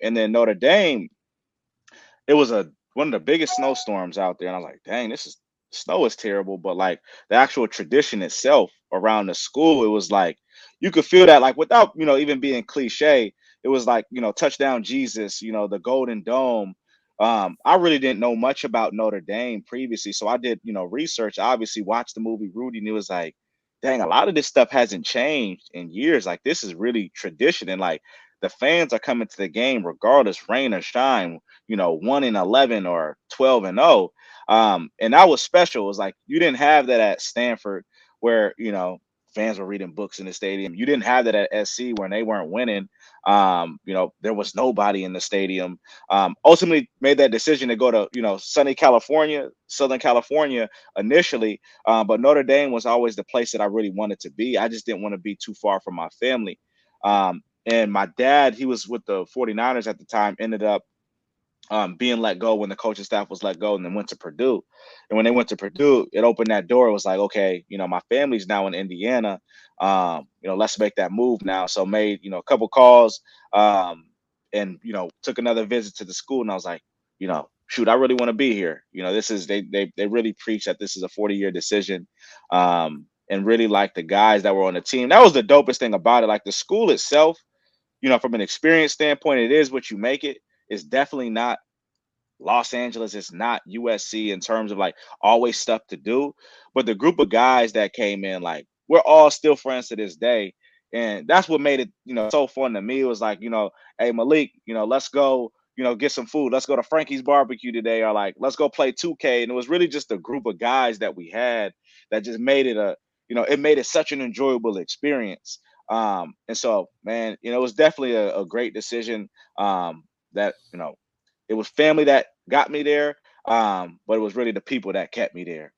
And then Notre Dame, it was one of the biggest snowstorms out there, and I was like, dang, snow is terrible. But like the actual tradition itself around the school, it was like you could feel that, like without even being cliche, it was like touchdown Jesus, the Golden Dome. I really didn't know much about Notre Dame previously, so I did research. I obviously watched the movie Rudy, and it was like, dang, a lot of this stuff hasn't changed in years. Like this is really tradition, and like the fans are coming to the game regardless, rain or shine. 1-11 or 12-0. And that was special. It was like you didn't have that at Stanford where, fans were reading books in the stadium. You didn't have that at SC when they weren't winning. There was nobody in the stadium. Ultimately made that decision to go to, sunny California, Southern California initially. But Notre Dame was always the place that I really wanted to be. I just didn't want to be too far from my family. And my dad, he was with the 49ers at the time, ended up being let go when the coaching staff was let go, and then went to Purdue. And when they went to Purdue, it opened that door. It was like, okay, my family's now in Indiana. Let's make that move now. So made, a couple calls, and, took another visit to the school. And I was like, shoot, I really want to be here. This is, they really preach that this is a 40-year decision. And really like the guys that were on the team. That was the dopest thing about it. Like the school itself, from an experience standpoint, it is what you make it. It's definitely not Los Angeles. It's not USC in terms of like always stuff to do. But the group of guys that came in, like we're all still friends to this day. And that's what made it, so fun to me. It was like, hey Malik, let's go, get some food. Let's go to Frankie's barbecue today, or like let's go play 2K. And it was really just a group of guys that we had that just made it it made it such an enjoyable experience. And so, man, it was definitely a great decision. That it was family that got me there, but it was really the people that kept me there.